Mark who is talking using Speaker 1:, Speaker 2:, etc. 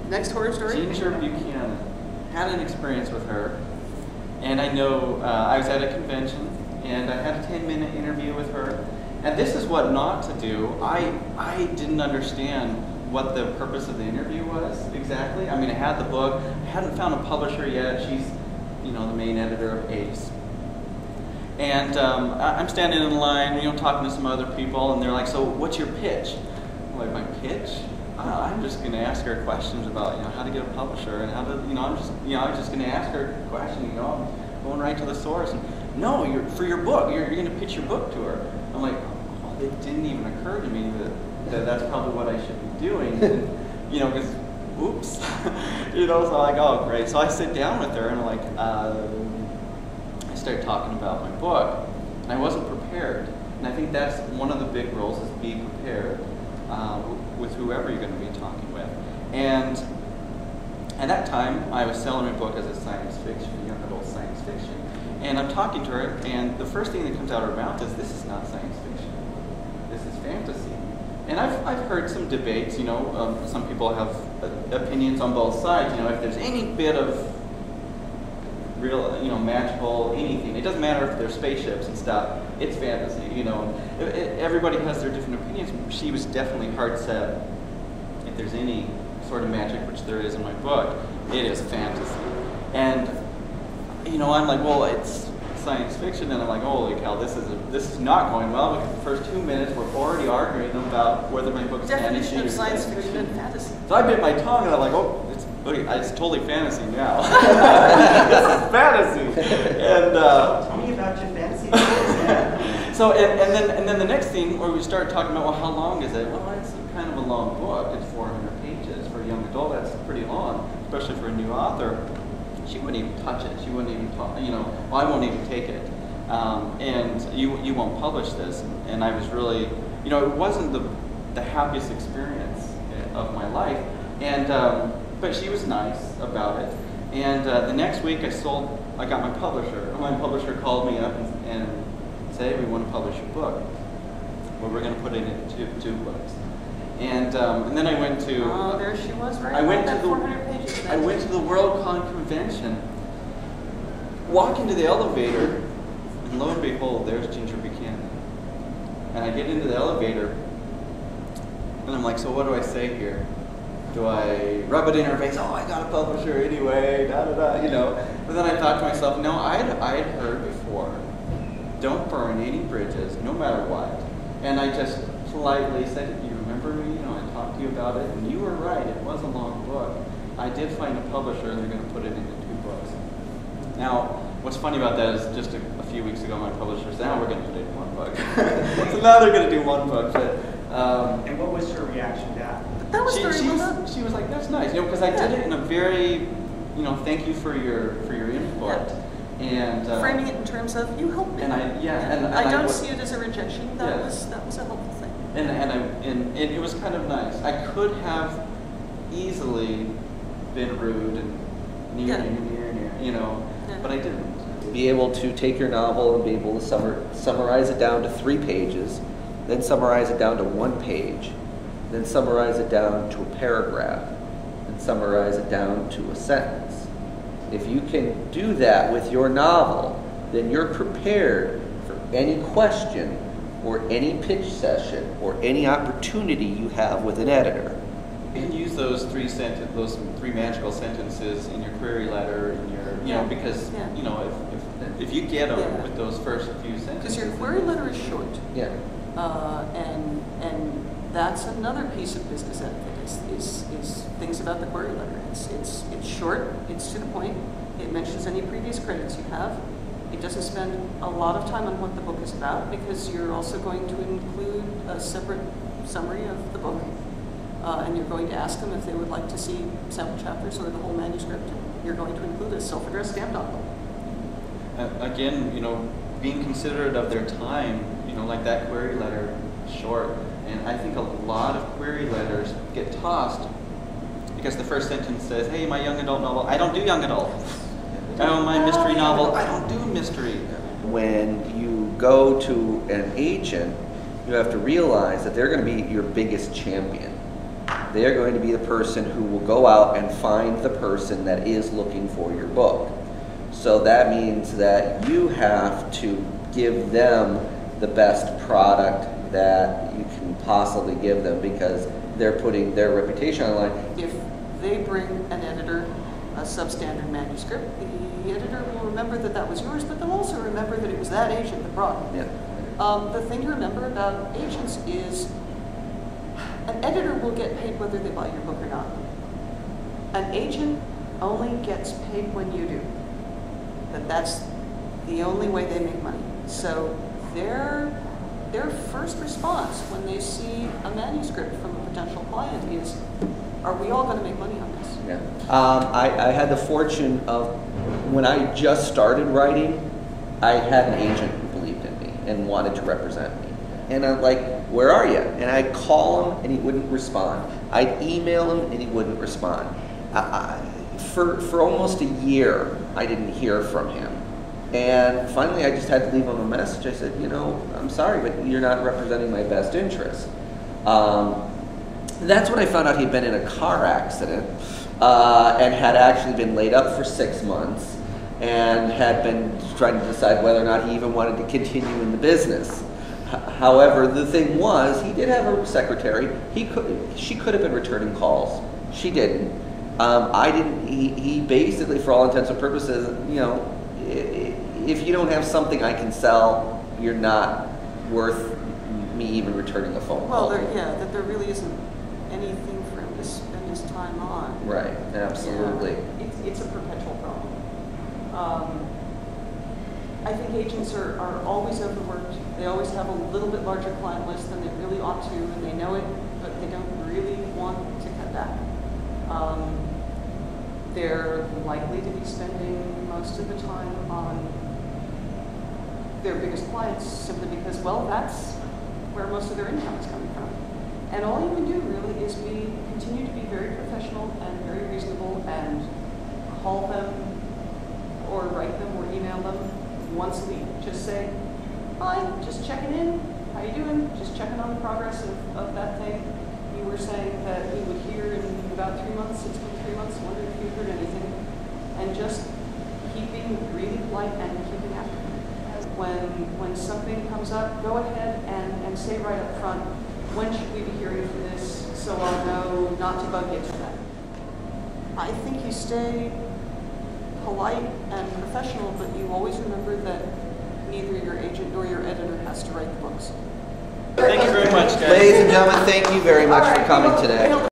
Speaker 1: Next horror story?
Speaker 2: Ginger Buchanan. Had an experience with her. And I know I was at a convention, and I had a 10-minute interview with her. And this is what not to do. I didn't understand what the purpose of the interview was exactly. I mean, I had the book. I hadn't found a publisher yet. She's, you know, the main editor of Ace. And I'm standing in line, you know, talking to some other people, and they're like, "So, what's your pitch?" I'm like, "My pitch? I'm just going to ask her questions about, you know, how to get a publisher and how to, you know, I'm just going to ask her a question, you know, I'm going right to the source." And, "No, for your book, you're going to pitch your book to her." I'm like, oh, it didn't even occur to me that that's probably what I should be doing, and, you know, because, oops, you know, so I'm like, oh, great. So I sit down with her, and I'm like, I started talking about my book, and I wasn't prepared. And I think that's one of the big roles, is be prepared with whoever you're going to be talking with. And at that time, I was selling my book as a science fiction, young adult science fiction. And I'm talking to her, and the first thing that comes out of her mouth is, "This is not science fiction. This is fantasy." And I've heard some debates, you know, some people have opinions on both sides. You know, if there's any bit of real, you know, magical anything, it doesn't matter if there's spaceships and stuff, it's fantasy, you know. Everybody has their different opinions. She was definitely hard set. If there's any sort of magic, which there is in my book, it is fantasy. And, you know, I'm like, well, it's science fiction, and I'm like, holy cow, this is not going well, because the first 2 minutes we're already arguing about whether my book's fantasy or
Speaker 1: science fiction and fantasy.
Speaker 2: So I bit my tongue, and I'm like, oh, it's totally fantasy now. This is fantasy. And
Speaker 3: tell me about your fantasy.
Speaker 2: so and then the next thing, where we start talking about, well, how long is it? Well, it's kind of a long book. It's 400 pages for a young adult. That's pretty long, especially for a new author. She wouldn't even touch it. She wouldn't even talk, you know, well, I won't even take it. And you won't publish this. And I was really, you know, it wasn't the happiest experience of my life. And but she was nice about it. And the next week I got my publisher. My publisher called me up and said, "Hey, we want to publish your book. Well, we're going to put it into two books." And then I went to.
Speaker 1: Oh, there she was, right?
Speaker 2: I went to
Speaker 1: that
Speaker 2: the
Speaker 1: 400 pages.
Speaker 2: I went to the WorldCon convention. Walk into the elevator, and lo and behold, there's Ginger Buchanan. And I get into the elevator, and I'm like, so what do I say here? Do I rub it in her face? Oh, I got a publisher anyway, da da da, you know. But then I thought to myself, no, I had heard before, don't burn any bridges, no matter what. And I just politely said, "You remember me? You know, I talked to you about it, and you were right. It was a long book. I did find a publisher, and they're going to put it into 2 books." Now, what's funny about that is just a few weeks ago, my publisher said, "Now we're going to put it in 1 book." So now they're going to do 1 book. But
Speaker 3: and what was her reaction to that?
Speaker 1: That was
Speaker 2: she was like, "That's nice," you know, because I did it in a very, you know, thank you for your input.
Speaker 1: Yeah.
Speaker 2: And
Speaker 1: framing it in terms of, you helped me.
Speaker 2: And
Speaker 1: I don't see it as a rejection. That was a helpful thing.
Speaker 2: And it was kind of nice. I could have easily been rude and near, you know, but I didn't.
Speaker 4: Be able to take your novel and be able to summarize it down to 3 pages, then summarize it down to 1 page, then summarize it down to a paragraph, and summarize it down to a sentence. If you can do that with your novel, then you're prepared for any question or any pitch session or any opportunity you have with an editor.
Speaker 2: You can use those 3 magical sentences in your query letter, in your, you know, because you know, if you get them with those first few sentences.
Speaker 1: Because your query letter is short.
Speaker 4: Yeah.
Speaker 1: And that's another piece of business etiquette is things about the query letter. It's short, it's to the point, it mentions any previous credits you have. It doesn't spend a lot of time on what the book is about, because you're also going to include a separate summary of the book. And you're going to ask them if they would like to see sample chapters or the whole manuscript. You're going to include a self-addressed stamped envelope.
Speaker 2: Again, you know, being considerate of their time, you know, like that query letter, short. And I think a lot of query letters get tossed because the first sentence says, "Hey, my young adult novel," I don't do young adult. "Oh, my mystery novel," I don't do mystery.
Speaker 4: When you go to an agent, you have to realize that they're going to be your biggest champion. They are going to be the person who will go out and find the person that is looking for your book. So that means that you have to give them the best product that you can possibly give them, because they're putting their reputation on the line.
Speaker 1: If they bring an editor a substandard manuscript, the editor will remember that that was yours, but they'll also remember that it was that agent that brought it.
Speaker 4: Yeah.
Speaker 1: The thing to remember about agents is an editor will get paid whether they buy your book or not. An agent only gets paid when you do. That's the only way they make money. So their first response when they see a manuscript from a potential client is, are we all going to make money on this?
Speaker 4: Yeah. I had the fortune of, when I just started writing, I had an agent who believed in me and wanted to represent me. And I'm like, where are you? And I'd call him and he wouldn't respond. I'd email him and he wouldn't respond. For almost a year, I didn't hear from him. And finally, I just had to leave him a message. I said, you know, I'm sorry, but you're not representing my best interest. That's when I found out he'd been in a car accident and had actually been laid up for 6 months and had been trying to decide whether or not he even wanted to continue in the business. However, the thing was, he did have a secretary. She could have been returning calls. She didn't. I didn't. He basically, for all intents and purposes, you know, if you don't have something I can sell, you're not worth me even returning a phone call.
Speaker 1: Well, that there really isn't anything for him to spend his time on.
Speaker 4: Right, absolutely.
Speaker 1: Yeah, it's a perpetual problem. I think agents are always overworked. They always have a little bit larger client list than they really ought to, and they know it, but they don't really want to cut back. They're likely to be spending most of the time on their biggest clients simply because, well, that's where most of their income is coming from. And all you can do really is continue to be very professional and very reasonable and call them or write them or email them once a week. Just say, hi, just checking in. How you doing? Just checking on the progress of that thing. You were saying that we would hear in about 3 months. It's been 3 months. Wondering if you heard anything. And just keeping really polite and keeping after them. When something comes up, go ahead and say right up front, when should we be hearing for this, so I'll know not to bug you to that. I think you stay polite and professional, but you always remember that neither your agent nor your editor has to write the books.
Speaker 2: Thank you very much, guys.
Speaker 4: Ladies and gentlemen, thank you very much for coming today.